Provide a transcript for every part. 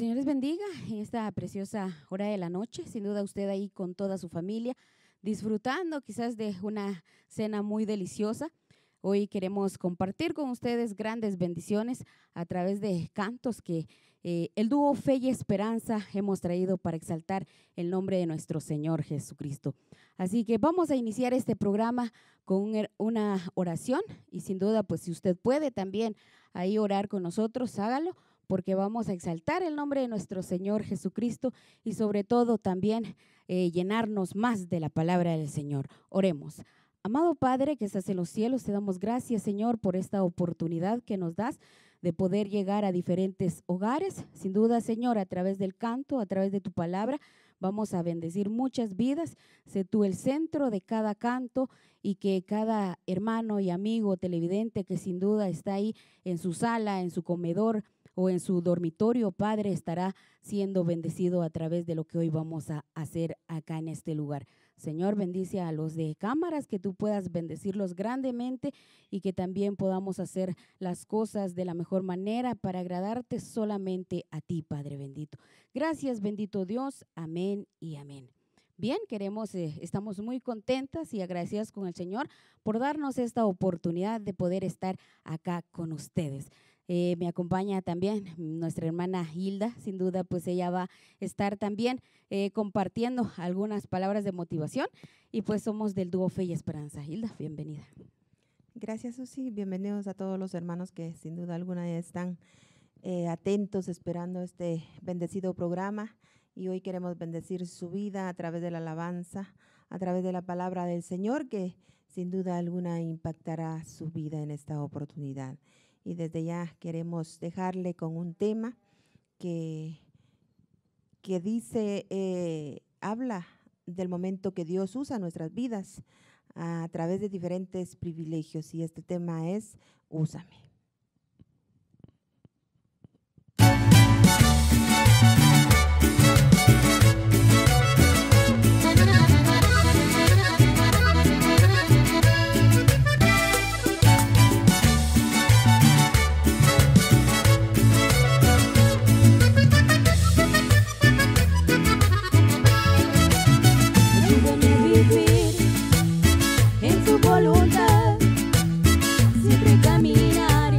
Señor les bendiga en esta preciosa hora de la noche. Sin duda usted ahí con toda su familia, disfrutando quizás de una cena muy deliciosa. Hoy queremos compartir con ustedes grandes bendiciones a través de cantos que el dúo Fe y Esperanza hemos traído para exaltar el nombre de nuestro Señor Jesucristo. Así que vamos a iniciar este programa con una oración y sin duda, pues si usted puede también ahí orar con nosotros, hágalo, porque vamos a exaltar el nombre de nuestro Señor Jesucristo y sobre todo también llenarnos más de la palabra del Señor. Oremos. Amado Padre que estás en los cielos, te damos gracias, Señor, por esta oportunidad que nos das de poder llegar a diferentes hogares. Sin duda, Señor, a través del canto, a través de tu palabra, vamos a bendecir muchas vidas. Sé tú el centro de cada canto y que cada hermano y amigo televidente que sin duda está ahí en su sala, en su comedor o en su dormitorio, Padre, estará siendo bendecido a través de lo que hoy vamos a hacer acá en este lugar. Señor, bendice a los de cámaras, que tú puedas bendecirlos grandemente y que también podamos hacer las cosas de la mejor manera para agradarte solamente a ti, Padre bendito. Gracias, bendito Dios. Amén y amén. Bien, estamos muy contentas y agradecidas con el Señor por darnos esta oportunidad de poder estar acá con ustedes. Me acompaña también nuestra hermana Hilda, sin duda pues ella va a estar también compartiendo algunas palabras de motivación y pues somos del dúo Fe y Esperanza. Hilda, bienvenida. Gracias, Susi, bienvenidos a todos los hermanos que sin duda alguna están atentos esperando este bendecido programa y hoy queremos bendecir su vida a través de la alabanza, a través de la palabra del Señor que sin duda alguna impactará su vida en esta oportunidad. Y desde ya queremos dejarle con un tema que dice, habla del momento que Dios usa nuestras vidas a través de diferentes privilegios. Y este tema es Úsame. Voluntad, siempre caminar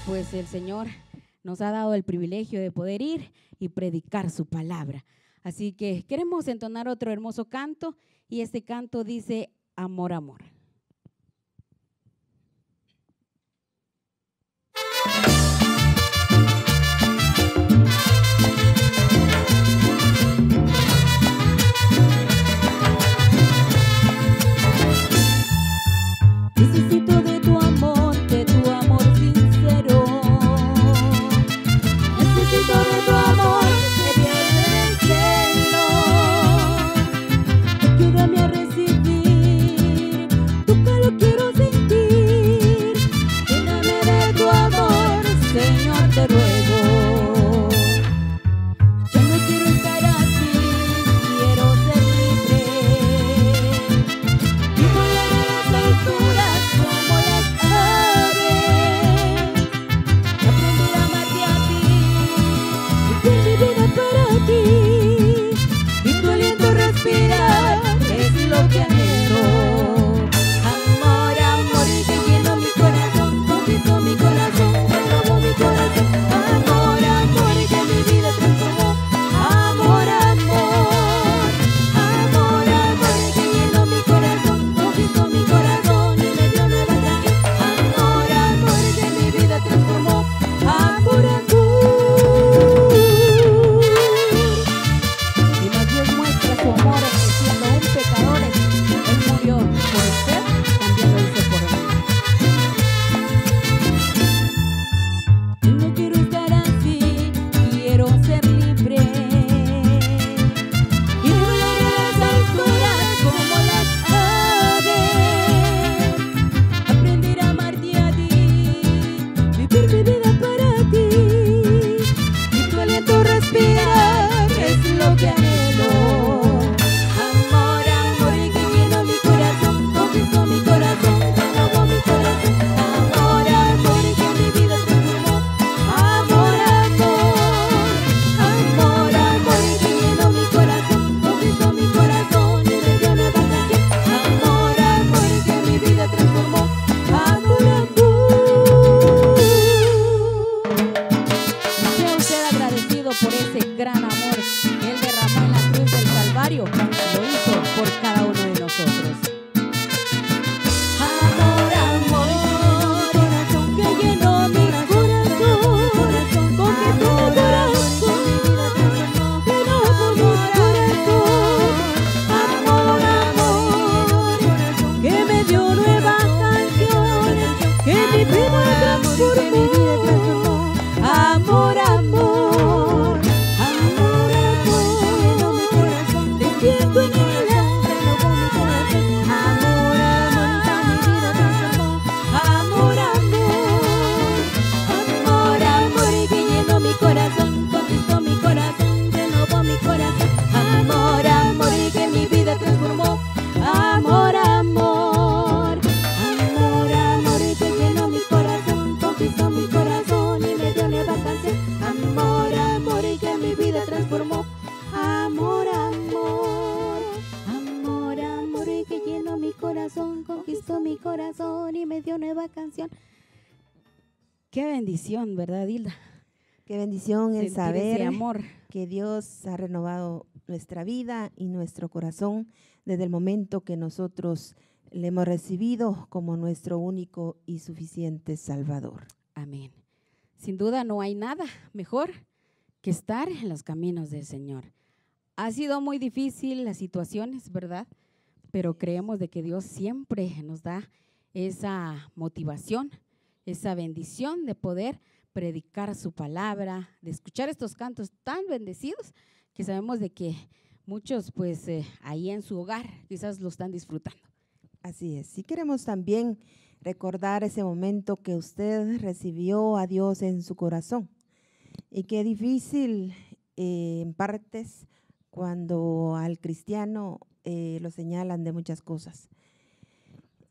pues el Señor nos ha dado el privilegio de poder ir y predicar su palabra. Así que queremos entonar otro hermoso canto y este canto dice Amor, amor. Necesito de tu amor sincero. Necesito de tu amor que viene del cielo. Ayúdame a recibir tu calor, quiero sentir. Lléname de tu amor, Señor, te ruego. Yo no quiero estar así, quiero ser libre. Y volar a las alturas como las aves. Aprender a amarte a ti, vivir mi vida para ti. Y tu aliento respirar es lo que anhelo. Amor, amor, que lleno mi corazón, conquistó mi corazón, renovó mi corazón. Amor, amor, que mi vida transformó. Amor, amor, amor, amor, que llenó mi corazón, conquistó mi corazón y me dio nueva canción. Amor, amor, que mi vida transformó. Amor, amor. Y más Dios muestra su amor en que siendo un pecador, Él murió por usted, también lo hizo por mí. Yo no quiero estar así, quiero ser libre. Y volar a las alturas como las aves. Aprender a amarte a ti, vivir mi vida para ti. Y tu aliento respirar es lo que anhelo. Amor, amor, que llenó mi corazón, conquistó mi corazón, renovó mi corazón. Amor, amor, que mi vida transformó. Amor, amor, amor, amor, que llenó mi corazón, conquistó mi corazón y me dio nueva canción. Amor, amor, que mi vida transformó. Amor, amor. Sea usted agradecido por ese gran amor que Él derramó en la cruz del Calvario, lo hizo por cada uno de nosotros. Amor, amor, corazón que llenó mi corazón, conquistó mi corazón, renovó mi corazón. Amor, amor, que me dio nueva canción, que mi vida transformó. Amor, amor, amor, amor, te siento en el alma, renovó mi corazón. Amor, amor, amor, amor, amor, que llenó mi corazón, conquistó mi corazón, renovó mi corazón. Amor, amor, que mi vida transformó. Amor, amor, amor, amor, que llenó mi corazón, conquistó mi corazón y me dio nueva canción. Amor, amor, que mi vida transformó. Amor, amor, amor, amor, que llenó mi corazón, conquistó mi corazón y me dio nueva canción. Qué bendición, ¿verdad, Hilda? Qué bendición el Sentir saber ese amor. que Dios ha renovado nuestra vida y nuestro corazón desde el momento que nosotros le hemos recibido como nuestro único y suficiente Salvador. Amén. Sin duda no hay nada mejor que estar en los caminos del Señor. Ha sido muy difícil las situaciones, ¿verdad? Pero creemos de que Dios siempre nos da esa motivación, esa bendición de poder predicar su palabra, de escuchar estos cantos tan bendecidos que sabemos de que muchos pues ahí en su hogar quizás lo están disfrutando. Así es. Y queremos también recordar ese momento que usted recibió a Dios en su corazón. Y qué difícil en partes cuando al cristiano lo señalan de muchas cosas.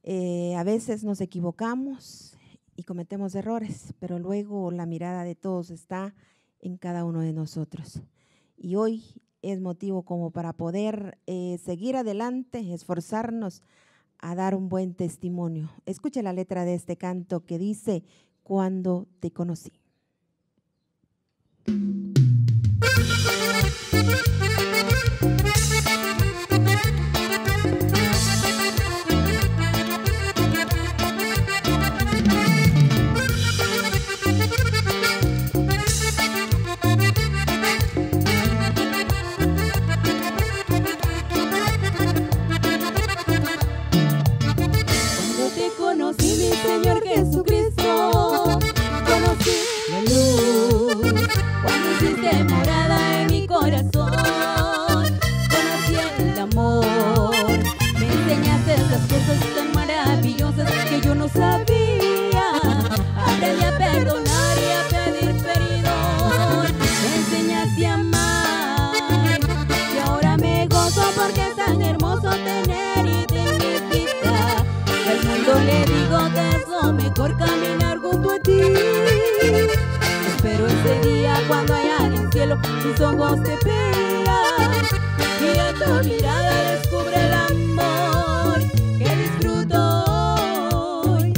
A veces nos equivocamos y cometemos errores, pero luego la mirada de todos está en cada uno de nosotros. Y hoy es motivo como para poder seguir adelante, esforzarnos a dar un buen testimonio. Escuche la letra de este canto que dice: cuando te conocí. Señor Jesucristo, conocí la luz cuando hiciste morada en mi corazón. Conocí el amor, me enseñaste esas cosas tan maravillosas que yo no sabía. Aprendí a perdonar y a pedir perdón. Me enseñaste a amar y ahora me gozo porque es tan hermoso tener y dignificar. Al mundo le digo que es lo mejor caminar junto a ti. Espero ese día cuando allá en el cielo mis ojos te vean y en tu mirada descubre el amor que disfruto hoy.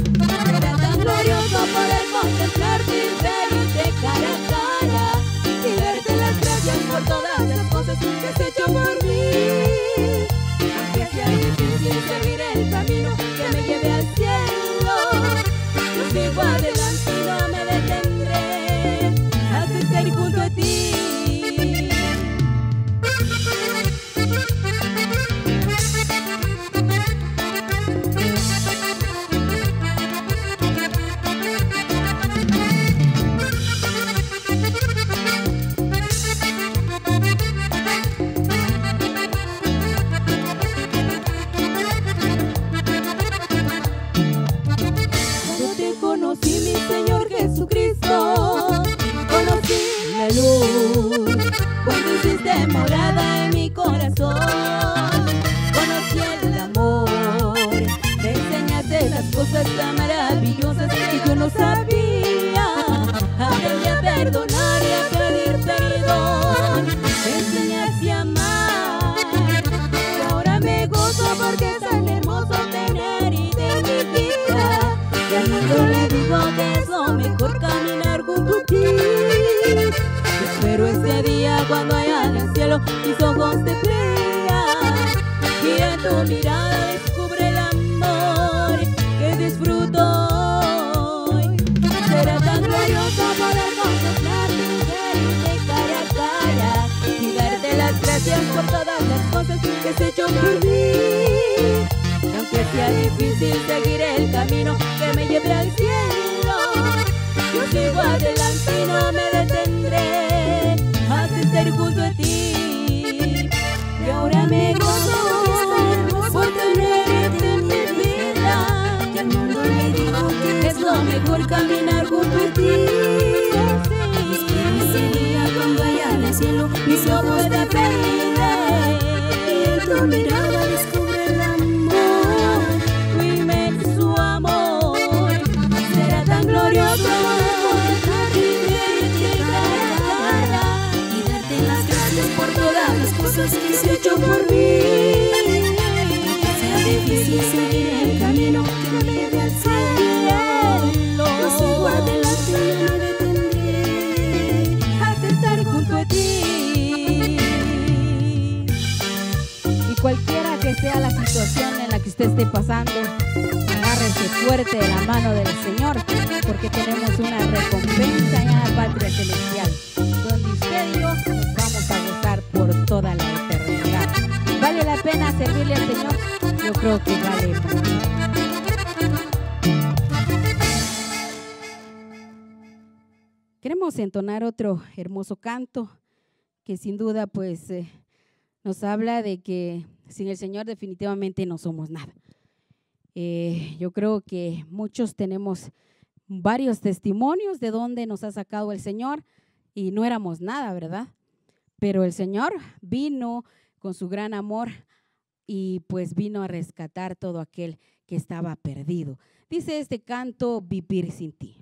Será tan glorioso poder contemplarte y verte cara a cara y darte las gracias por todas las cosas que has hecho por mí. Aunque sea difícil seguir el camino que me lleve al cielo, yo sigo adelante y no me detendré hasta estar junto a ti. Conocí mi Señor Jesucristo, conocí la luz cuando hiciste morada en mi corazón. Conocí el amor, me enseñaste las cosas tan maravillosas que yo no sabía. Aprendí a perdonar y a pedir perdón. Me enseñaste a amar y ahora me gozo porque es tan hermoso tener y dignificar. Y al mundo le digo que es lo mejor caminar junto a ti. Espero ese día cuando allá en el cielo mis ojos te vean y en tu mirada descubre el amor que disfruto hoy. Será tan glorioso poder contemplarte y verte cara a cara y darte las gracias por todas las cosas que has hecho por mí. Aunque sea difícil seguir el camino que me lleve al cielo, yo sigo adelante y no me detendré hasta estar junto a ti. Y ahora me gozo por tenerte en mi vida. Y al mundo le digo que es lo mejor caminar junto a ti. Ese día cuando allá en el cielo mis ojos te vean y en tu mirada descubre el amor, tu inmenso amor. Será tan glorioso poder y verte cara a cara y darte las gracias por todas las cosas que has hecho por mí. Aunque sea difícil seguir el camino que me lleve al cielo, yo sigo adelante y no me detendré hasta estar junto a ti. Y cualquiera que sea la situación en la que usted esté pasando, agárrese fuerte de la mano del Señor, porque tenemos una recompensa en la patria celestial, donde usted y yo nos vamos a gozar por toda la eternidad. ¿Vale la pena servirle al Señor? Yo creo que vale mucho. Queremos entonar otro hermoso canto que sin duda pues nos habla de que sin el Señor definitivamente no somos nada. Yo creo que muchos tenemos varios testimonios de dónde nos ha sacado el Señor y no éramos nada, ¿verdad? Pero el Señor vino con su gran amor y pues vino a rescatar todo aquel que estaba perdido. Dice este canto, Vivir sin ti.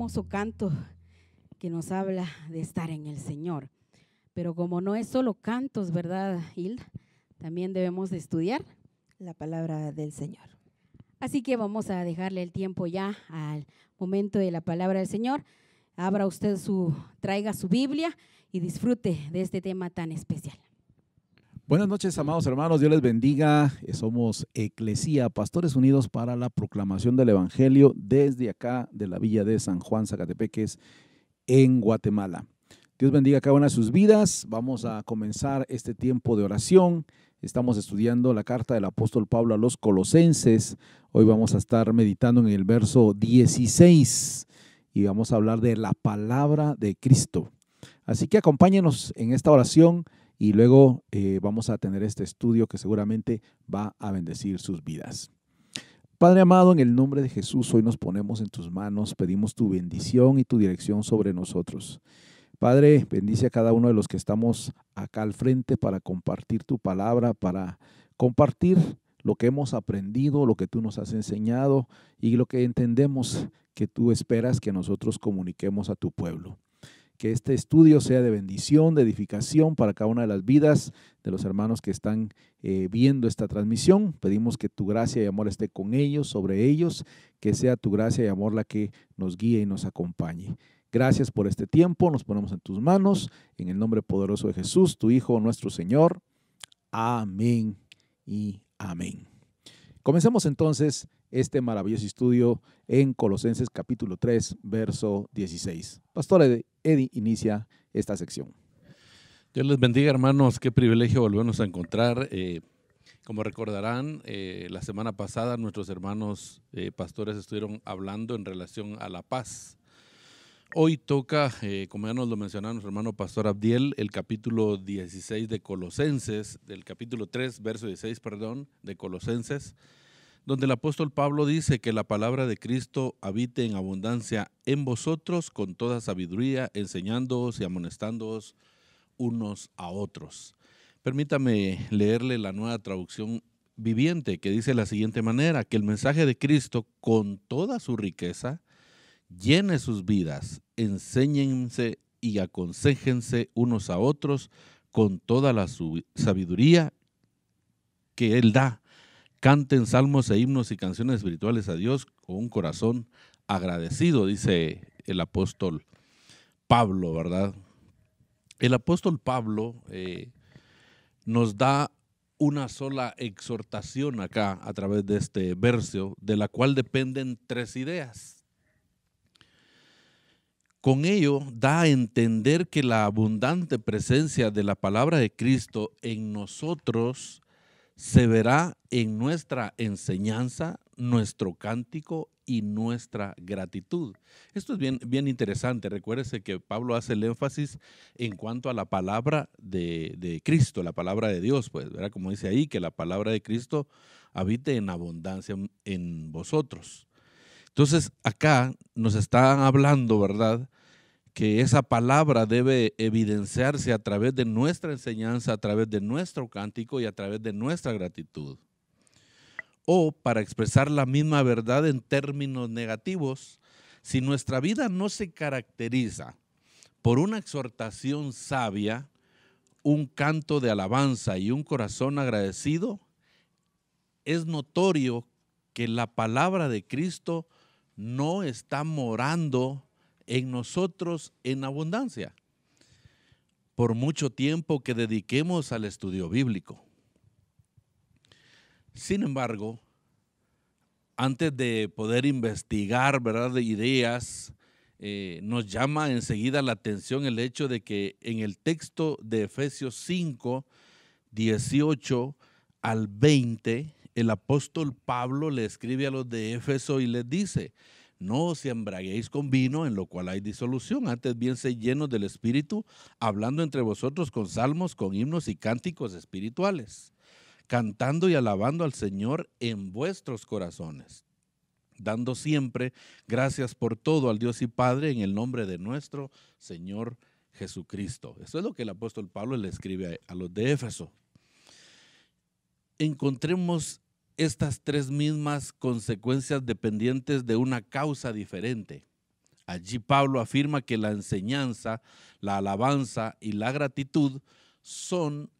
hermoso canto que nos habla de estar en el Señor. Pero como no es solo cantos, ¿verdad, Hilda? También debemos de estudiar la palabra del Señor. Así que vamos a dejarle el tiempo ya al momento de la palabra del Señor. Abra usted traiga su Biblia y disfrute de este tema tan especial. Buenas noches, amados hermanos, Dios les bendiga. Somos Eclesía, Pastores Unidos para la Proclamación del Evangelio desde acá de la villa de San Juan, Zacatepeques, en Guatemala. Dios bendiga cada una de sus vidas. Vamos a comenzar este tiempo de oración. Estamos estudiando la carta del apóstol Pablo a los Colosenses. Hoy vamos a estar meditando en el verso 16 y vamos a hablar de la palabra de Cristo. Así que acompáñenos en esta oración y luego vamos a tener este estudio que seguramente va a bendecir sus vidas. Padre amado, en el nombre de Jesús, hoy nos ponemos en tus manos, pedimos tu bendición y tu dirección sobre nosotros. Padre, bendice a cada uno de los que estamos acá al frente para compartir tu palabra, para compartir lo que hemos aprendido, lo que tú nos has enseñado y lo que entendemos que tú esperas que nosotros comuniquemos a tu pueblo. Que este estudio sea de bendición, de edificación para cada una de las vidas de los hermanos que están viendo esta transmisión. Pedimos que tu gracia y amor esté con ellos, sobre ellos, que sea tu gracia y amor la que nos guíe y nos acompañe. Gracias por este tiempo, nos ponemos en tus manos, en el nombre poderoso de Jesús, tu Hijo, nuestro Señor. Amén y amén. Comencemos entonces este maravilloso estudio en Colosenses capítulo 3, verso 16. Pastor Eddie inicia esta sección. Dios les bendiga, hermanos. Qué privilegio volvernos a encontrar. Como recordarán, la semana pasada nuestros hermanos pastores estuvieron hablando en relación a la paz. Hoy toca, como ya nos lo mencionaba nuestro hermano pastor Abdiel, el capítulo 16 de Colosenses, del capítulo 3, verso 16, de Colosenses, donde el apóstol Pablo dice que la palabra de Cristo habite en abundancia en vosotros con toda sabiduría, enseñándoos y amonestándoos unos a otros. Permítame leerle la nueva traducción viviente que dice de la siguiente manera: que el mensaje de Cristo con toda su riqueza llene sus vidas, enséñense y aconséjense unos a otros con toda la sabiduría que Él da. Canten salmos e himnos y canciones espirituales a Dios con un corazón agradecido, dice el apóstol Pablo, ¿verdad? El apóstol Pablo nos da una sola exhortación acá a través de este verso, de la cual dependen tres ideas. Con ello da a entender que la abundante presencia de la palabra de Cristo en nosotros se verá en nuestra enseñanza, nuestro cántico y nuestra gratitud. Esto es bien interesante. Recuérdese que Pablo hace el énfasis en cuanto a la palabra de Cristo, la palabra de Dios, pues, ¿verdad? Como dice ahí, que la palabra de Cristo habite en abundancia en vosotros. Entonces, acá nos están hablando, ¿verdad?, que esa palabra debe evidenciarse a través de nuestra enseñanza, a través de nuestro cántico y a través de nuestra gratitud. O, para expresar la misma verdad en términos negativos, si nuestra vida no se caracteriza por una exhortación sabia, un canto de alabanza y un corazón agradecido, es notorio que la palabra de Cristo no está morando en nosotros en abundancia, por mucho tiempo que dediquemos al estudio bíblico. Sin embargo, antes de poder investigar, ¿verdad?, de ideas, nos llama enseguida la atención el hecho de que en el texto de Efesios 5, 18 al 20, el apóstol Pablo le escribe a los de Éfeso y les dice: no os embriaguéis con vino, en lo cual hay disolución, antes bien sed llenos del Espíritu, hablando entre vosotros con salmos, con himnos y cánticos espirituales, cantando y alabando al Señor en vuestros corazones, dando siempre gracias por todo al Dios y Padre en el nombre de nuestro Señor Jesucristo. Eso es lo que el apóstol Pablo le escribe a los de Éfeso. Encontremos estas tres mismas consecuencias dependientes de una causa diferente. Allí Pablo afirma que la enseñanza, la alabanza y la gratitud son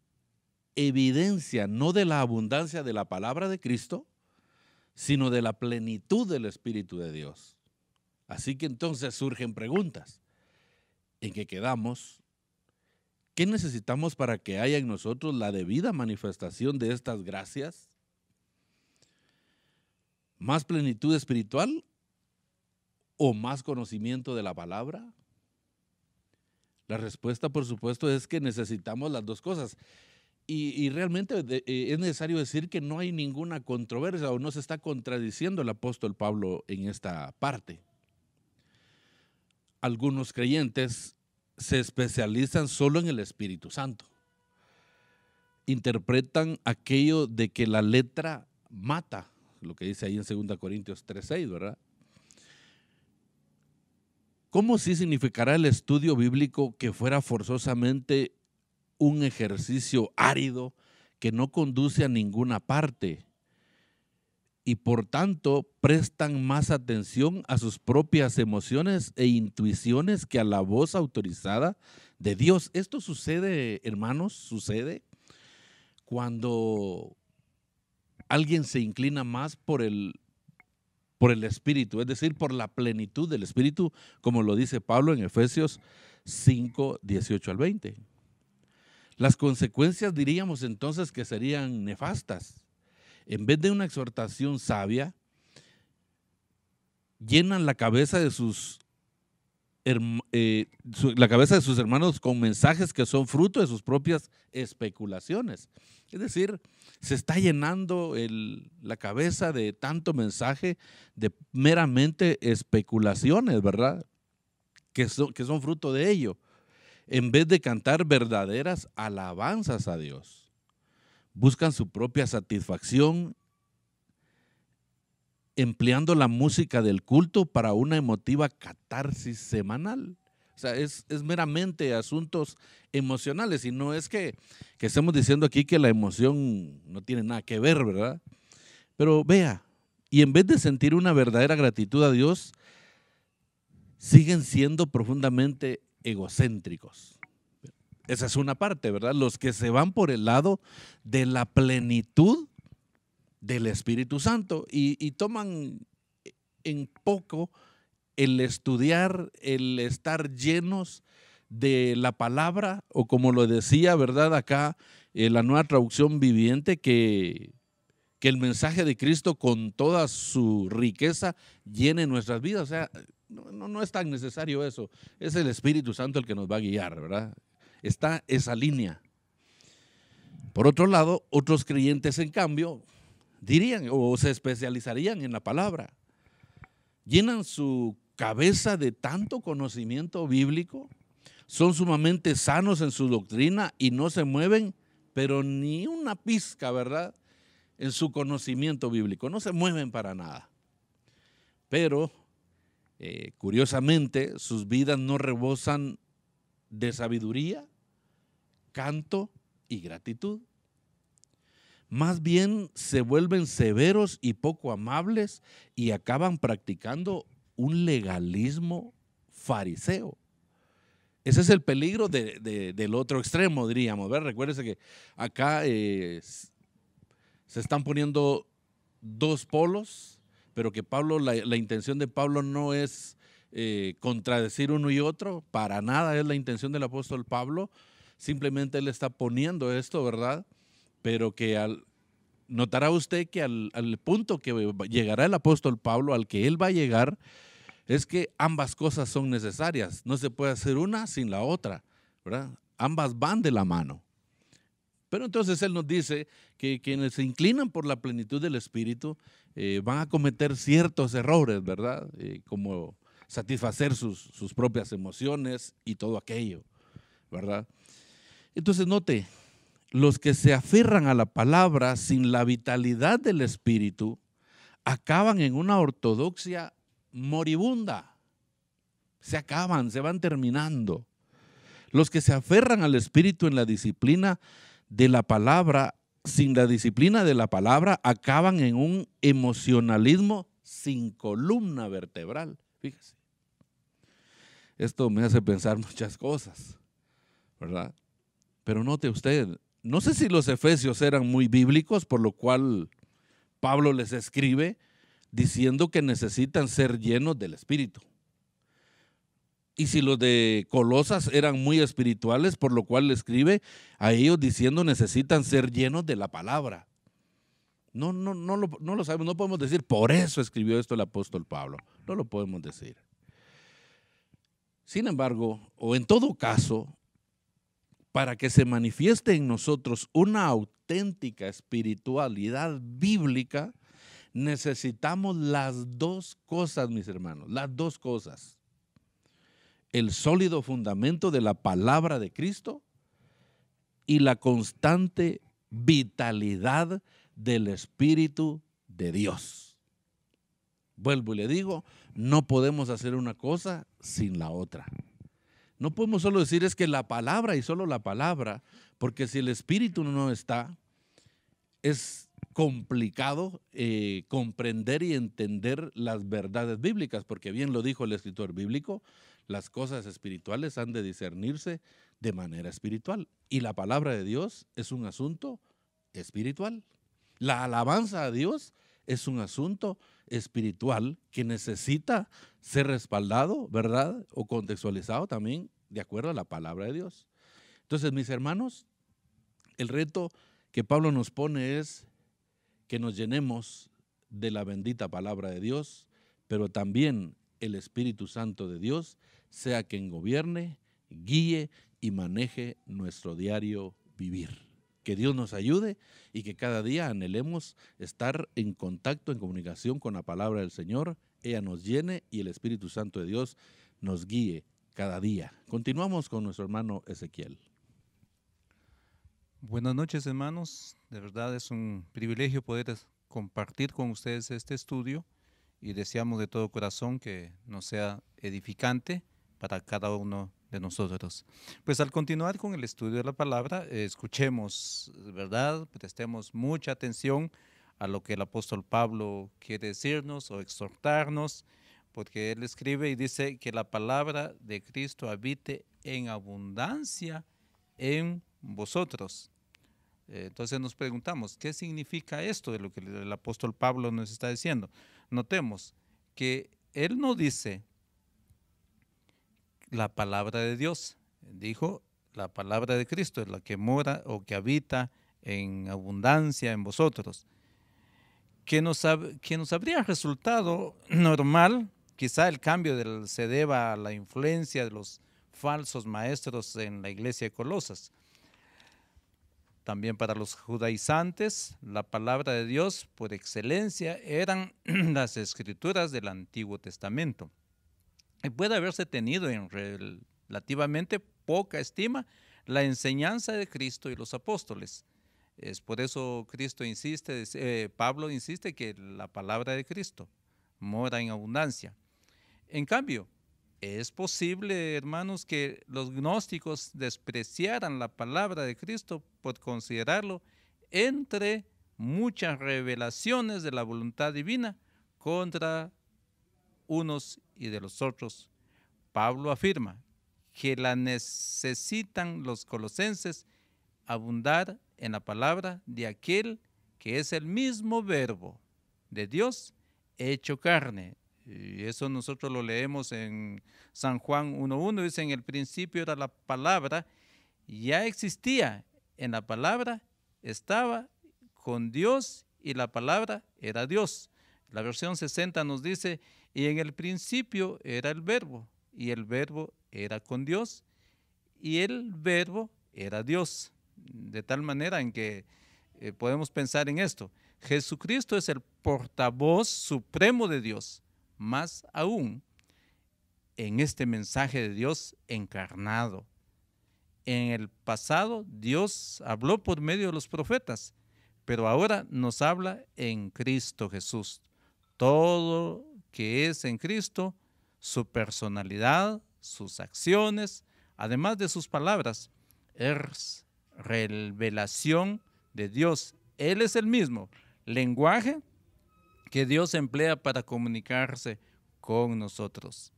evidencia no de la abundancia de la palabra de Cristo, sino de la plenitud del Espíritu de Dios. Así que entonces surgen preguntas. ¿En qué quedamos? ¿Qué necesitamos para que haya en nosotros la debida manifestación de estas gracias? ¿Más plenitud espiritual o más conocimiento de la palabra? La respuesta, por supuesto, es que necesitamos las dos cosas. Y realmente es necesario decir que no hay ninguna controversia o no se está contradiciendo el apóstol Pablo en esta parte. Algunos creyentes se especializan solo en el Espíritu Santo. Interpretan aquello de que la letra mata, lo que dice ahí en 2 Corintios 3:6, ¿verdad? ¿Cómo sí significará el estudio bíblico que fuera forzosamente un ejercicio árido que no conduce a ninguna parte y por tanto prestan más atención a sus propias emociones e intuiciones que a la voz autorizada de Dios? Esto sucede, hermanos, sucede cuando alguien se inclina más por el Espíritu, es decir, por la plenitud del Espíritu, como lo dice Pablo en Efesios 5:18-20. Las consecuencias diríamos entonces que serían nefastas. En vez de una exhortación sabia, llenan la cabeza de sus hermanos con mensajes que son fruto de sus propias especulaciones. Es decir, se está llenando la cabeza de tanto mensaje de meramente especulaciones, ¿verdad? Que son fruto de ello, en vez de cantar verdaderas alabanzas a Dios. Buscan su propia satisfacción empleando la música del culto para una emotiva catarsis semanal. O sea, es meramente asuntos emocionales y no es que estemos diciendo aquí que la emoción no tiene nada que ver, ¿verdad? Pero vea, y en vez de sentir una verdadera gratitud a Dios, siguen siendo profundamente egocéntricos. Esa es una parte, ¿verdad? Los que se van por el lado de la plenitud del Espíritu Santo y toman en poco el estudiar, el estar llenos de la palabra, o como lo decía, ¿verdad? Acá la Nueva Traducción Viviente, que el mensaje de Cristo con toda su riqueza llene nuestras vidas. O sea, no es tan necesario eso. Es el Espíritu Santo el que nos va a guiar, ¿verdad? Está esa línea. Por otro lado, otros creyentes, en cambio, dirían o se especializarían en la palabra. Llenan su cabeza de tanto conocimiento bíblico, son sumamente sanos en su doctrina y no se mueven, pero ni una pizca, ¿verdad?, en su conocimiento bíblico. No se mueven para nada. Pero, curiosamente, sus vidas no rebosan de sabiduría, canto y gratitud. Más bien se vuelven severos y poco amables y acaban practicando un legalismo fariseo. Ese es el peligro del otro extremo, diríamos, ¿verdad? Recuérdese que acá se están poniendo dos polos, pero que Pablo, la intención de Pablo no es contradecir uno y otro, para nada es la intención del apóstol Pablo. Simplemente él está poniendo esto, ¿verdad? Pero que notará usted que al punto que llegará el apóstol Pablo, al que él va a llegar, es que ambas cosas son necesarias. No se puede hacer una sin la otra, ¿verdad? Ambas van de la mano. Pero entonces él nos dice que quienes se inclinan por la plenitud del Espíritu van a cometer ciertos errores, ¿verdad? Como satisfacer sus propias emociones y todo aquello, ¿verdad? Entonces note, los que se aferran a la palabra sin la vitalidad del Espíritu acaban en una ortodoxia moribunda. Se acaban, se van terminando. Los que se aferran al Espíritu en la disciplina de la palabra, sin la disciplina de la palabra, acaban en un emocionalismo sin columna vertebral. Fíjese. esto me hace pensar muchas cosas, ¿verdad? Pero note usted, no sé si los efesios eran muy bíblicos, por lo cual Pablo les escribe diciendo que necesitan ser llenos del Espíritu. Y si los de Colosas eran muy espirituales, por lo cual le escribe a ellos diciendo necesitan ser llenos de la palabra. No lo sabemos, no podemos decir, por eso escribió esto el apóstol Pablo. No lo podemos decir. Sin embargo, o en todo caso, para que se manifieste en nosotros una auténtica espiritualidad bíblica, necesitamos las dos cosas, mis hermanos, las dos cosas. El sólido fundamento de la palabra de Cristo y la constante vitalidad del Espíritu de Dios. Vuelvo y le digo, no podemos hacer una cosa sin la otra. No podemos solo decir es que la palabra y solo la palabra, porque si el Espíritu no está, es complicado comprender y entender las verdades bíblicas, porque bien lo dijo el escritor bíblico, las cosas espirituales han de discernirse de manera espiritual. Y la palabra de Dios es un asunto espiritual. La alabanza a Dios es un asunto espiritual que necesita ser respaldado, ¿verdad? O contextualizado también de acuerdo a la palabra de Dios. Entonces, mis hermanos, el reto que Pablo nos pone es que nos llenemos de la bendita palabra de Dios, pero también el Espíritu Santo de Dios sea quien gobierne, guíe y maneje nuestro diario vivir. Que Dios nos ayude y que cada día anhelemos estar en contacto, en comunicación con la palabra del Señor. Ella nos llene y el Espíritu Santo de Dios nos guíe cada día. Continuamos con nuestro hermano Ezequiel. Buenas noches, hermanos. De verdad es un privilegio poder compartir con ustedes este estudio y deseamos de todo corazón que nos sea edificante para cada uno de nosotros. Pues al continuar con el estudio de la palabra, escuchemos, ¿verdad? Prestemos mucha atención a lo que el apóstol Pablo quiere decirnos o exhortarnos, porque él escribe y dice que la palabra de Cristo habite en abundancia en vosotros. Entonces nos preguntamos, ¿qué significa esto de lo que el apóstol Pablo nos está diciendo? Notemos que él no dice la palabra de Dios, dijo la palabra de Cristo es la que mora o que habita en abundancia en vosotros. Que nos habría resultado normal, quizá el cambio se deba a la influencia de los falsos maestros en la iglesia de Colosas. También para los judaizantes, la palabra de Dios por excelencia eran las escrituras del Antiguo Testamento. Y puede haberse tenido en relativamente poca estima la enseñanza de Cristo y los apóstoles. Es por eso Pablo insiste que la palabra de Cristo mora en abundancia. En cambio, es posible, hermanos, que los gnósticos despreciaran la palabra de Cristo por considerarlo entre muchas revelaciones de la voluntad divina contra unos y de los otros. Pablo afirma que la necesitan los colosenses abundar en la palabra de aquel que es el mismo verbo de Dios hecho carne. Y eso nosotros lo leemos en San Juan 1:1, dice: en el principio era la palabra, ya existía en la palabra, estaba con Dios y la palabra era Dios. La versión 60 nos dice: y en el principio era el verbo, y el verbo era con Dios, y el verbo era Dios. De tal manera en que podemos pensar en esto. Jesucristo es el portavoz supremo de Dios, más aún en este mensaje de Dios encarnado. En el pasado Dios habló por medio de los profetas, pero ahora nos habla en Cristo Jesús. Todo que es en Cristo, su personalidad, sus acciones, además de sus palabras, es revelación de Dios. Él es el mismo lenguaje que Dios emplea para comunicarse con nosotros.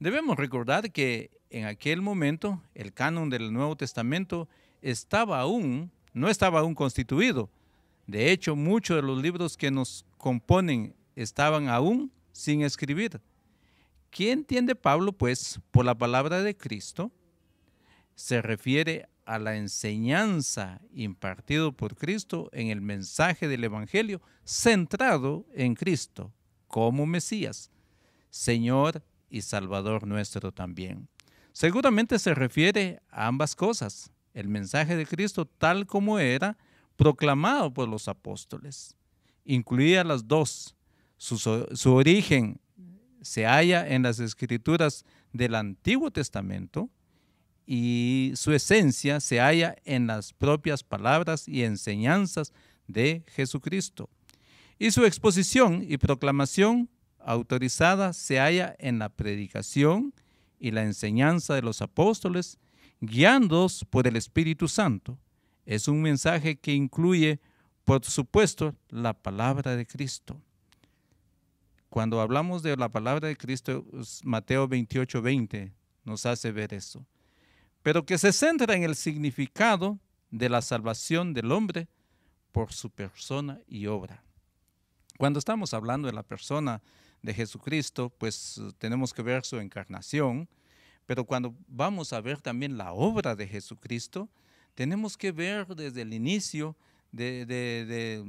Debemos recordar que en aquel momento el canon del Nuevo Testamento no estaba aún constituido. De hecho, muchos de los libros que nos componen estaban aún sin escribir. ¿Qué entiende Pablo, pues, por la palabra de Cristo? Se refiere a la enseñanza impartida por Cristo en el mensaje del Evangelio centrado en Cristo como Mesías, Señor y Salvador nuestro también. Seguramente se refiere a ambas cosas, el mensaje de Cristo tal como era proclamado por los apóstoles. Incluía las dos. Su origen se halla en las escrituras del Antiguo Testamento y su esencia se halla en las propias palabras y enseñanzas de Jesucristo. Y su exposición y proclamación autorizada se halla en la predicación y la enseñanza de los apóstoles, guiándoos por el Espíritu Santo. Es un mensaje que incluye, por supuesto, la palabra de Cristo. Cuando hablamos de la palabra de Cristo, Mateo 28:20 nos hace ver eso. Pero que se centra en el significado de la salvación del hombre por su persona y obra. Cuando estamos hablando de la persona de Jesucristo, pues tenemos que ver su encarnación, pero cuando vamos a ver también la obra de Jesucristo, tenemos que ver desde el inicio de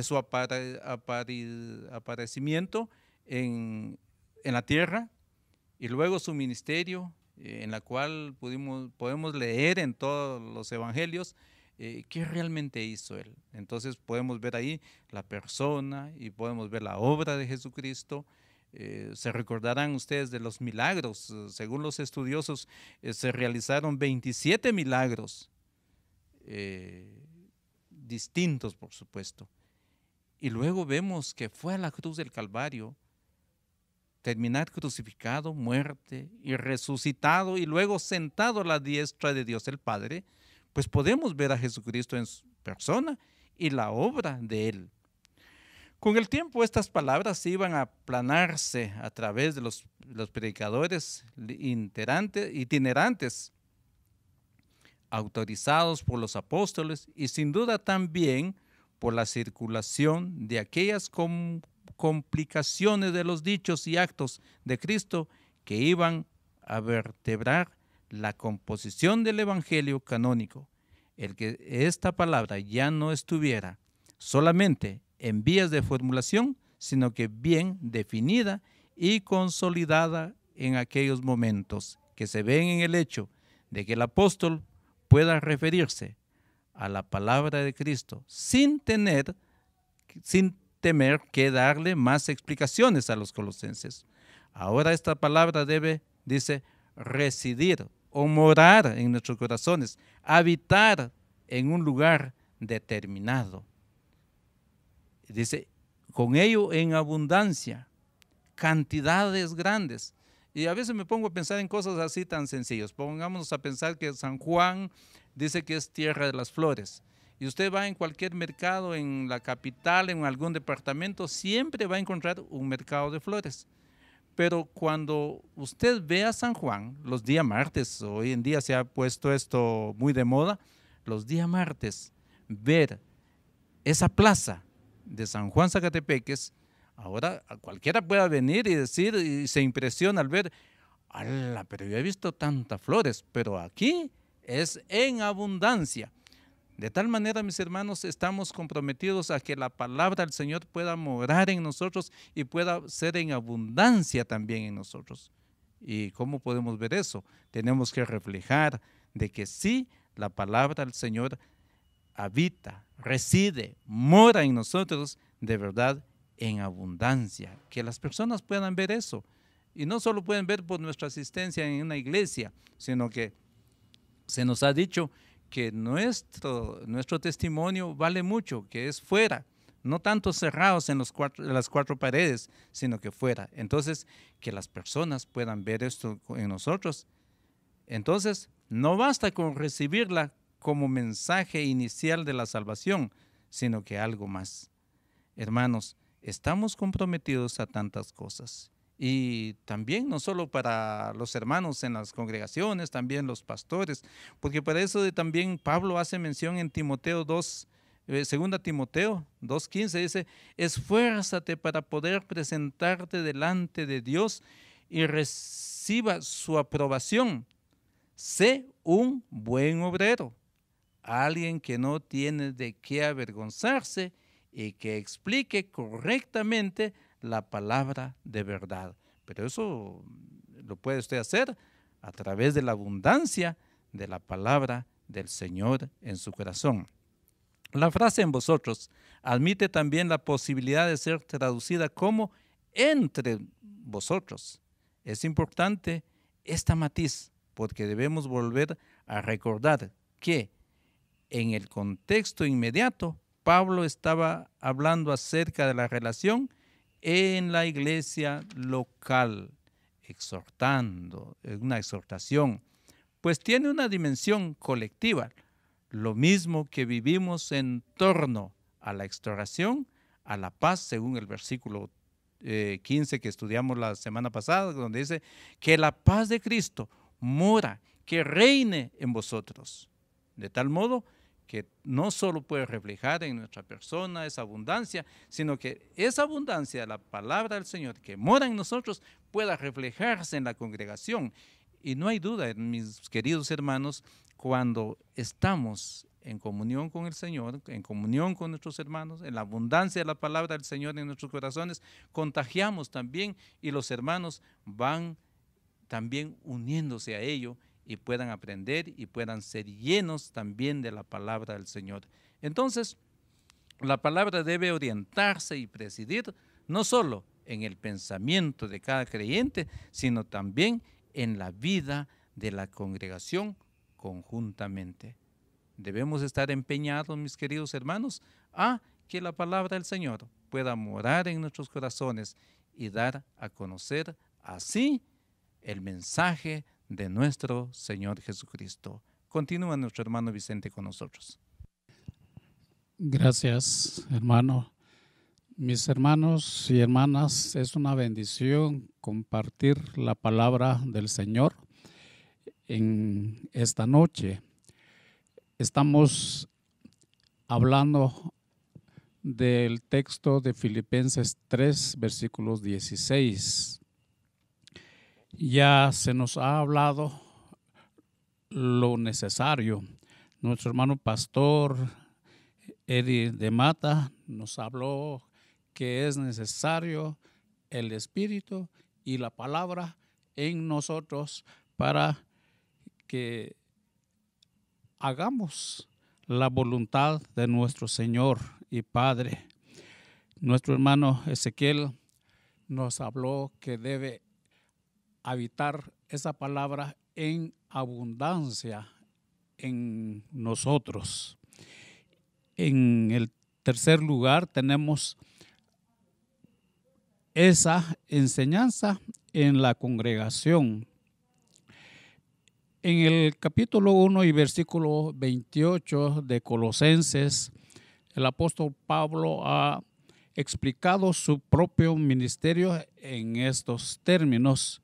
su aparecimiento en la tierra y luego su ministerio, en la cual podemos leer en todos los evangelios qué realmente hizo él. Entonces podemos ver ahí la persona y podemos ver la obra de Jesucristo. Se recordarán ustedes de los milagros. Según los estudiosos, se realizaron 27 milagros distintos, por supuesto. Y luego vemos que fue a la cruz del Calvario, terminar crucificado, muerte y resucitado y luego sentado a la diestra de Dios el Padre. Pues podemos ver a Jesucristo en su persona y la obra de Él. Con el tiempo estas palabras iban a aplanarse a través de los predicadores itinerantes, autorizados por los apóstoles y sin duda también por la circulación de aquellas complicaciones de los dichos y actos de Cristo que iban a vertebrar la composición del Evangelio canónico. El que esta palabra ya no estuviera solamente en vías de formulación, sino que bien definida y consolidada en aquellos momentos que se ven en el hecho de que el apóstol pueda referirse a la palabra de Cristo sin temer que darle más explicaciones a los colosenses. Ahora esta palabra dice, residir o morar en nuestros corazones, habitar en un lugar determinado. Dice, con ello en abundancia, cantidades grandes. Y a veces me pongo a pensar en cosas así tan sencillas. Pongámonos a pensar que San Juan dice que es tierra de las flores. Y usted va en cualquier mercado, en la capital, en algún departamento, siempre va a encontrar un mercado de flores. Pero cuando usted ve a San Juan, los días martes, hoy en día se ha puesto esto muy de moda, los días martes, ver esa plaza de San Juan Zacatepeques, ahora cualquiera pueda venir y decir, y se impresiona al ver, ¡ala! Pero yo he visto tantas flores, pero aquí es en abundancia. De tal manera, mis hermanos, estamos comprometidos a que la palabra del Señor pueda morar en nosotros y pueda ser en abundancia también en nosotros. ¿Y cómo podemos ver eso? Tenemos que reflejar de que sí, la palabra del Señor habita, reside, mora en nosotros de verdad en abundancia. Que las personas puedan ver eso. Y no solo pueden ver por nuestra asistencia en una iglesia, sino que se nos ha dicho que nuestro testimonio vale mucho, que es fuera, no tanto cerrados en las cuatro paredes, sino que fuera. Entonces, que las personas puedan ver esto en nosotros. Entonces, no basta con recibirla como mensaje inicial de la salvación, sino que algo más. Hermanos, estamos comprometidos a tantas cosas Y también no solo para los hermanos en las congregaciones, también los pastores, porque para eso también Pablo hace mención en Timoteo 2, 2 Timoteo 2:15, dice: esfuérzate para poder presentarte delante de Dios y reciba su aprobación. Sé un buen obrero, alguien que no tiene de qué avergonzarse y que explique correctamente la palabra de verdad. Pero eso lo puede usted hacer a través de la abundancia de la palabra del Señor en su corazón. La frase en vosotros admite también la posibilidad de ser traducida como entre vosotros. Es importante esta matiz porque debemos volver a recordar que en el contexto inmediato Pablo estaba hablando acerca de la relación en la iglesia local, exhortando, una exhortación, pues tiene una dimensión colectiva, lo mismo que vivimos en torno a la exhortación, a la paz, según el versículo 15 que estudiamos la semana pasada, donde dice que la paz de Cristo mora, que reine en vosotros, de tal modo que no solo puede reflejar en nuestra persona esa abundancia, sino que esa abundancia de la palabra del Señor que mora en nosotros pueda reflejarse en la congregación. Y no hay duda, mis queridos hermanos, cuando estamos en comunión con el Señor, en comunión con nuestros hermanos, en la abundancia de la palabra del Señor en nuestros corazones, contagiamos también y los hermanos van también uniéndose a ello y puedan aprender y puedan ser llenos también de la palabra del Señor. Entonces, la palabra debe orientarse y presidir no solo en el pensamiento de cada creyente, sino también en la vida de la congregación conjuntamente. Debemos estar empeñados, mis queridos hermanos, a que la palabra del Señor pueda morar en nuestros corazones y dar a conocer así el mensaje de nuestro Señor Jesucristo. Continúa nuestro hermano Vicente con nosotros. Gracias, hermano. Mis hermanos y hermanas, es una bendición compartir la palabra del Señor en esta noche. Estamos hablando del texto de Filipenses 3, versículos 16. Ya se nos ha hablado lo necesario. Nuestro hermano pastor Eddie de Mata nos habló que es necesario el Espíritu y la palabra en nosotros para que hagamos la voluntad de nuestro Señor y Padre. Nuestro hermano Ezequiel nos habló que debe habitar esa palabra en abundancia en nosotros. En el tercer lugar tenemos esa enseñanza en la congregación. En el capítulo 1 y versículo 28 de Colosenses, el apóstol Pablo ha explicado su propio ministerio en estos términos.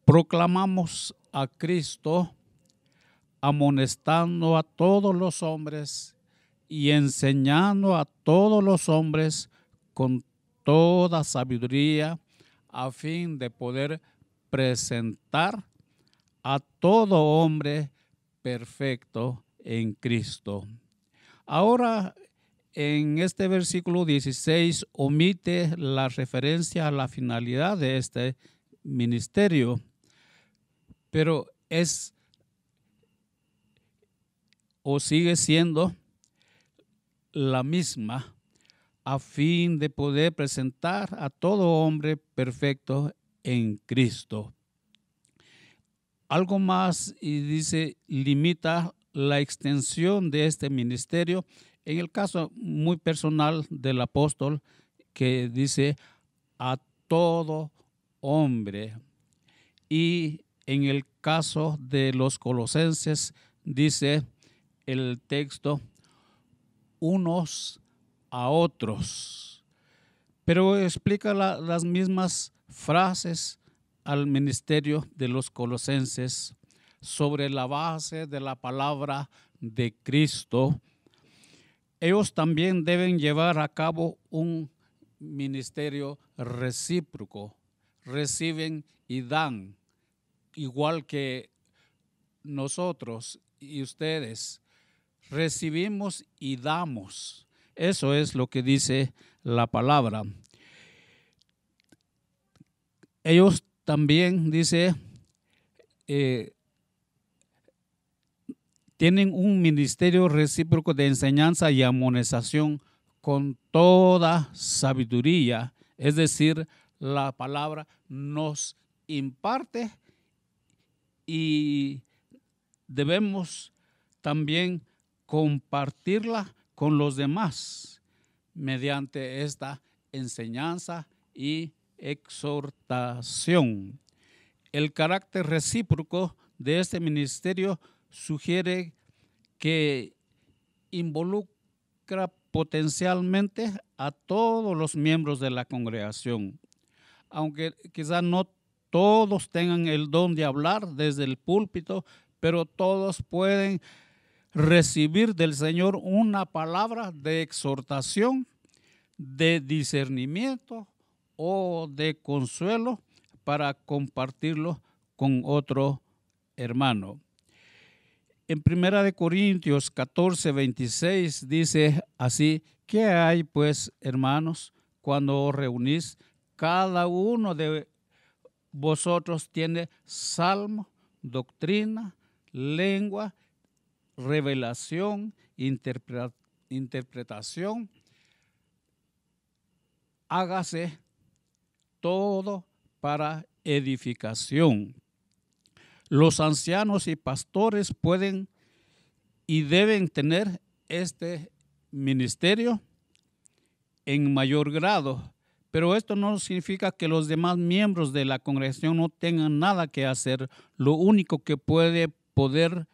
Proclamamos a Cristo, amonestando a todos los hombres y enseñando a todos los hombres con toda sabiduría, a fin de poder presentar a todo hombre perfecto en Cristo. Ahora, en este versículo 16, omite la referencia a la finalidad de este ministerio, pero es o sigue siendo la misma, a fin de poder presentar a todo hombre perfecto en Cristo. Algo más, y dice, limita la extensión de este ministerio en el caso muy personal del apóstol, que dice a todo hombre, y en el caso de los colosenses dice el texto unos a otros, pero explica las mismas frases al ministerio de los colosenses sobre la base de la palabra de Cristo. Ellos también deben llevar a cabo un ministerio recíproco. Reciben y dan, igual que nosotros y ustedes. Recibimos y damos. Eso es lo que dice la palabra. Ellos también, dice, tienen un ministerio recíproco de enseñanza y amonestación con toda sabiduría. Es decir, la palabra nos imparte y debemos también compartirla con los demás mediante esta enseñanza y exhortación. El carácter recíproco de este ministerio sugiere que involucra potencialmente a todos los miembros de la congregación. Aunque quizás no todos tengan el don de hablar desde el púlpito, pero todos pueden recibir del Señor una palabra de exhortación, de discernimiento o de consuelo para compartirlo con otro hermano. En 1 Corintios 14:26 dice así: ¿qué hay pues, hermanos, cuando os reunís? Cada uno de vosotros tiene salmo, doctrina, lengua, revelación, interpretación. Hágase todo para edificación. Los ancianos y pastores pueden y deben tener este ministerio en mayor grado, pero esto no significa que los demás miembros de la congregación no tengan nada que hacer. Lo único que puede poner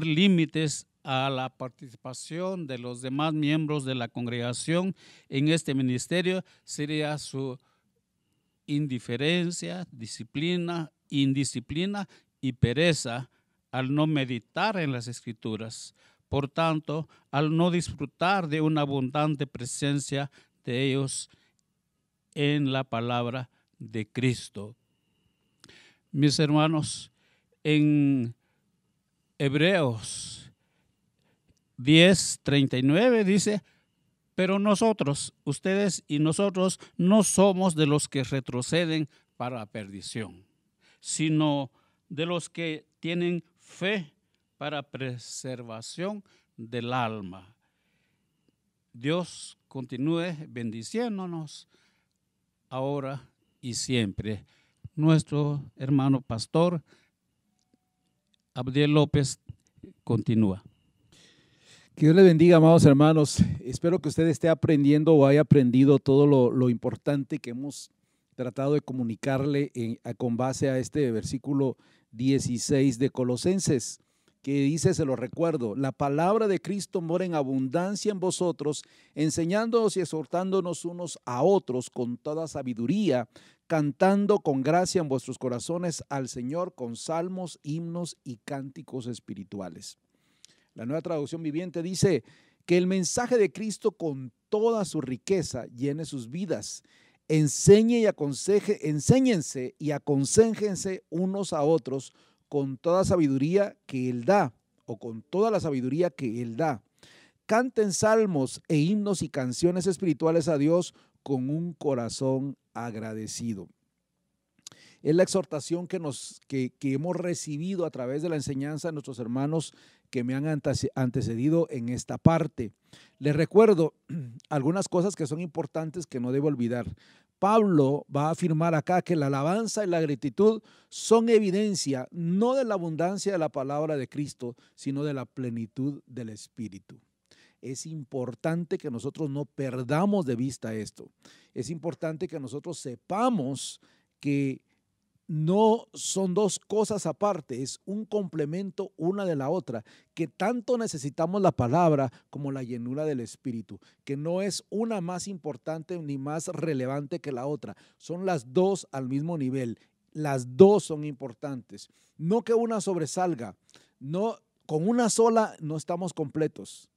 límites a la participación de los demás miembros de la congregación en este ministerio sería su indiferencia, indisciplina y pereza al no meditar en las Escrituras. Por tanto, al no disfrutar de una abundante presencia de ellos en la palabra de Cristo. Mis hermanos, en Hebreos 10:39 dice: pero nosotros, ustedes y nosotros, no somos de los que retroceden para la perdición, sino de los que tienen fe para preservación del alma. Dios continúe bendiciéndonos ahora y siempre. Nuestro hermano pastor Abdiel López continúa. Que Dios le bendiga, amados hermanos. Espero que usted esté aprendiendo o haya aprendido todo lo importante que hemos tratado de comunicarle con base a este versículo 16 de Colosenses, que dice, se lo recuerdo: la palabra de Cristo mora en abundancia en vosotros, enseñándonos y exhortándonos unos a otros con toda sabiduría, cantando con gracia en vuestros corazones al Señor con salmos, himnos y cánticos espirituales. La Nueva Traducción Viviente dice: que el mensaje de Cristo con toda su riqueza llene sus vidas. Enséñense y aconséjense unos a otros con toda sabiduría que Él da, o con toda la sabiduría que Él da. Canten salmos e himnos y canciones espirituales a Dios con un corazón agradecido. Es la exhortación que hemos recibido a través de la enseñanza de nuestros hermanos que me han antecedido en esta parte. Les recuerdo algunas cosas que son importantes que no debo olvidar. Pablo va a afirmar acá que la alabanza y la gratitud son evidencia no de la abundancia de la palabra de Cristo, sino de la plenitud del Espíritu. Es importante que nosotros no perdamos de vista esto. Es importante que nosotros sepamos que no son dos cosas aparte, es un complemento una de la otra, que tanto necesitamos la palabra como la llenura del Espíritu, que no es una más importante ni más relevante que la otra, son las dos al mismo nivel, las dos son importantes, no que una sobresalga, no, con una sola no estamos completos.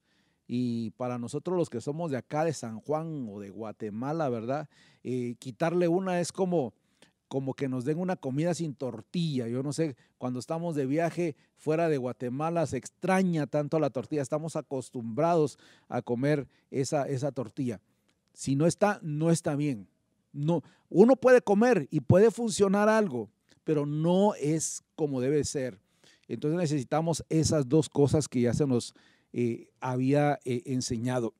Y para nosotros los que somos de acá, de San Juan o de Guatemala, ¿verdad? Quitarle una es como que nos den una comida sin tortilla. Yo no sé, cuando estamos de viaje fuera de Guatemala se extraña tanto la tortilla, estamos acostumbrados a comer esa tortilla. Si no está, no está bien. No, uno puede comer y puede funcionar algo, pero no es como debe ser. Entonces necesitamos esas dos cosas que ya se nos había enseñado.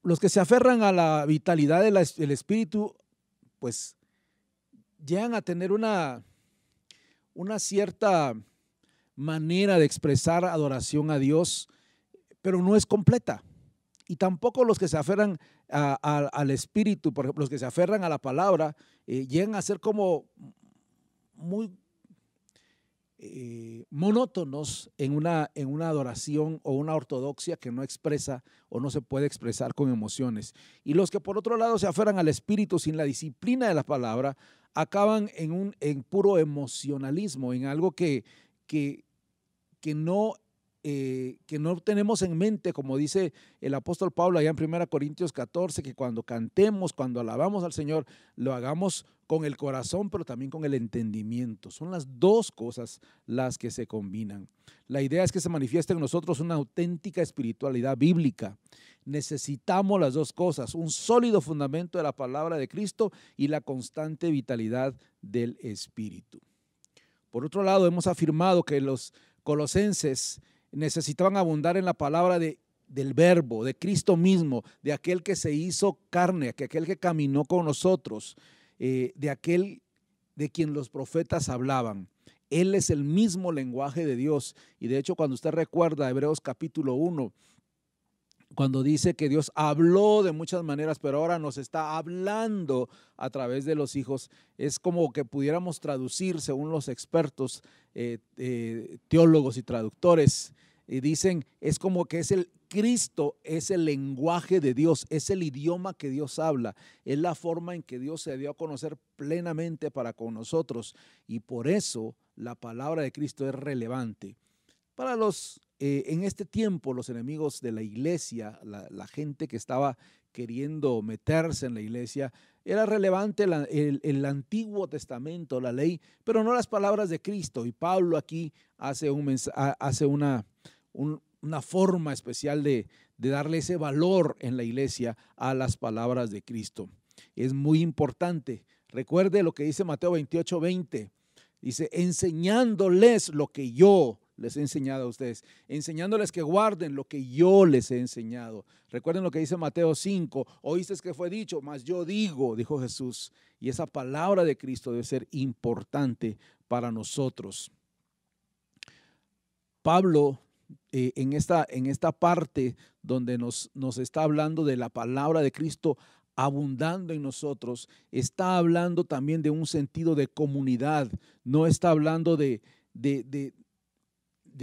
Los que se aferran a la vitalidad del Espíritu, pues llegan a tener una cierta manera de expresar adoración a Dios, pero no es completa. Y tampoco los que se aferran al Espíritu, por ejemplo, los que se aferran a la palabra, llegan a ser como muy monótonos en una adoración o una ortodoxia que no expresa o no se puede expresar con emociones. Y los que por otro lado se aferran al Espíritu sin la disciplina de la palabra, acaban en puro emocionalismo, en algo que no tenemos en mente, como dice el apóstol Pablo allá en 1 Corintios 14, que cuando cantemos, cuando alabamos al Señor, lo hagamos con el corazón, pero también con el entendimiento. Son las dos cosas las que se combinan. La idea es que se manifieste en nosotros una auténtica espiritualidad bíblica. Necesitamos las dos cosas, un sólido fundamento de la palabra de Cristo y la constante vitalidad del Espíritu. Por otro lado, hemos afirmado que los colosenses necesitaban abundar en la palabra del Verbo, de Cristo mismo, de aquel que se hizo carne, de aquel que caminó con nosotros, de aquel de quien los profetas hablaban. Él es el mismo lenguaje de Dios. Y de hecho, cuando usted recuerda Hebreos capítulo 1, cuando dice que Dios habló de muchas maneras, pero ahora nos está hablando a través de los hijos, es como que pudiéramos traducir, según los expertos, teólogos y traductores, y dicen, es como que Cristo es el lenguaje de Dios, es el idioma que Dios habla, es la forma en que Dios se dio a conocer plenamente para con nosotros, y por eso la palabra de Cristo es relevante. Para en este tiempo, los enemigos de la iglesia, la gente que estaba queriendo meterse en la iglesia, era relevante el Antiguo Testamento, la ley, pero no las palabras de Cristo. Y Pablo aquí hace una forma especial de darle ese valor en la iglesia a las palabras de Cristo. Es muy importante. Recuerde lo que dice Mateo 28:20. Dice, enseñándoles lo que yo les he enseñado a ustedes, enseñándoles que guarden lo que yo les he enseñado. Recuerden lo que dice Mateo 5, oíste que fue dicho, mas yo digo, dijo Jesús. Y esa palabra de Cristo debe ser importante para nosotros. Pablo, en esta parte donde nos está hablando de la palabra de Cristo abundando en nosotros, está hablando también de un sentido de comunidad, no está hablando de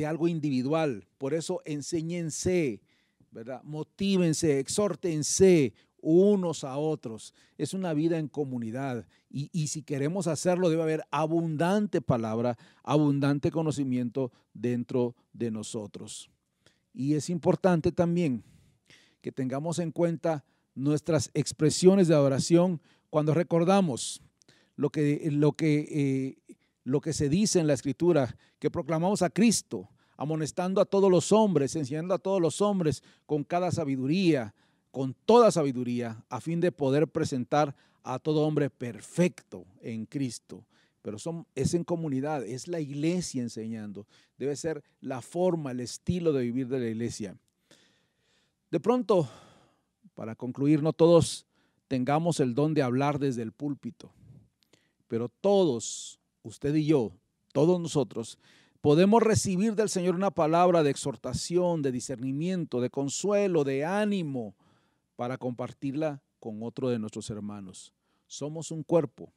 algo individual. Por eso enséñense, ¿verdad? Motívense, exhórtense unos a otros. Es una vida en comunidad y si queremos hacerlo debe haber abundante palabra, abundante conocimiento dentro de nosotros. Y es importante también que tengamos en cuenta nuestras expresiones de adoración cuando recordamos lo que se dice en la Escritura, que proclamamos a Cristo, amonestando a todos los hombres, enseñando a todos los hombres con cada sabiduría, con toda sabiduría, a fin de poder presentar a todo hombre perfecto en Cristo. Pero es en comunidad, es la iglesia enseñando. Debe ser la forma, el estilo de vivir de la iglesia. De pronto, para concluir, no todos tengamos el don de hablar desde el púlpito, pero todos, usted y yo, todos nosotros, podemos recibir del Señor una palabra de exhortación, de discernimiento, de consuelo, de ánimo, para compartirla con otro de nuestros hermanos. Somos un cuerpo.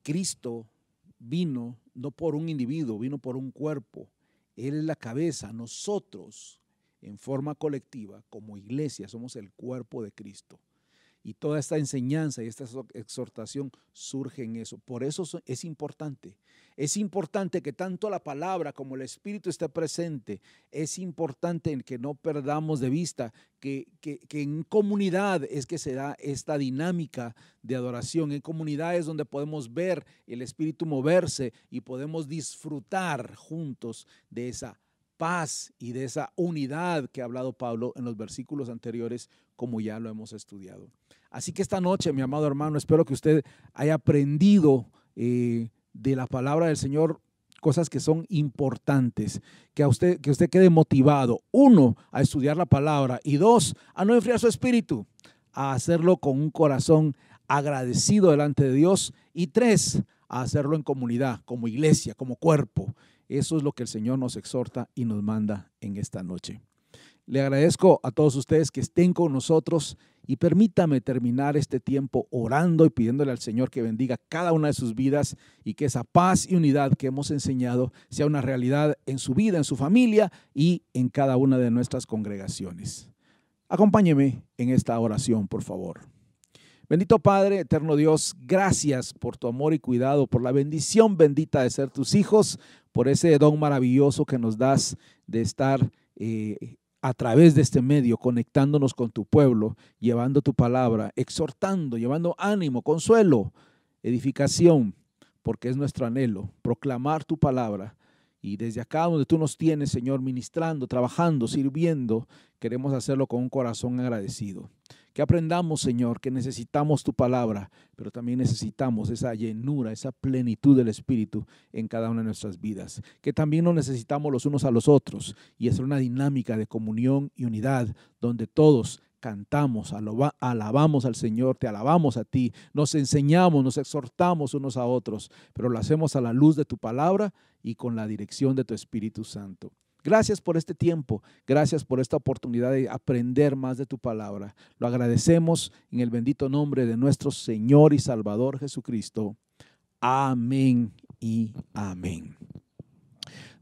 Cristo vino no por un individuo, vino por un cuerpo. Él es la cabeza. Nosotros, en forma colectiva, como iglesia, somos el cuerpo de Cristo. Y toda esta enseñanza y esta exhortación surge en eso. Por eso es importante. Es importante que tanto la palabra como el Espíritu esté presente. Es importante que no perdamos de vista que en comunidad es que se da esta dinámica de adoración. En comunidad es donde podemos ver el Espíritu moverse y podemos disfrutar juntos de esa paz y de esa unidad que ha hablado Pablo en los versículos anteriores, como ya lo hemos estudiado. Así que esta noche, mi amado hermano, espero que usted haya aprendido de la palabra del Señor cosas que son importantes, que usted quede motivado, 1, a estudiar la palabra, y 2, a no enfriar su espíritu, a hacerlo con un corazón agradecido delante de Dios, y 3, a hacerlo en comunidad, como iglesia, como cuerpo. Eso es lo que el Señor nos exhorta y nos manda en esta noche. Le agradezco a todos ustedes que estén con nosotros y permítame terminar este tiempo orando y pidiéndole al Señor que bendiga cada una de sus vidas y que esa paz y unidad que hemos enseñado sea una realidad en su vida, en su familia y en cada una de nuestras congregaciones. Acompáñeme en esta oración, por favor. Bendito Padre, eterno Dios, gracias por tu amor y cuidado, por la bendición bendita de ser tus hijos, por ese don maravilloso que nos das de estar a través de este medio, conectándonos con tu pueblo, llevando tu palabra, exhortando, llevando ánimo, consuelo, edificación, porque es nuestro anhelo, proclamar tu palabra. Y desde acá donde tú nos tienes, Señor, ministrando, trabajando, sirviendo, queremos hacerlo con un corazón agradecido. Que aprendamos, Señor, que necesitamos tu palabra, pero también necesitamos esa llenura, esa plenitud del Espíritu en cada una de nuestras vidas. Que también nos necesitamos los unos a los otros y hacer una dinámica de comunión y unidad donde todos cantamos, alabamos al Señor, te alabamos a ti, nos enseñamos, nos exhortamos unos a otros, pero lo hacemos a la luz de tu palabra y con la dirección de tu Espíritu Santo. Gracias por este tiempo, gracias por esta oportunidad de aprender más de tu palabra. Lo agradecemos en el bendito nombre de nuestro Señor y Salvador Jesucristo. Amén y amén.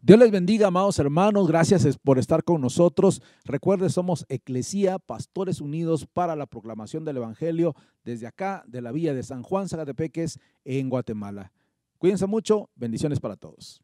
Dios les bendiga, amados hermanos. Gracias por estar con nosotros. Recuerden, somos Eclesía, Pastores Unidos para la Proclamación del Evangelio, desde acá, de la Villa de San Juan, Zacatepeques, en Guatemala. Cuídense mucho. Bendiciones para todos.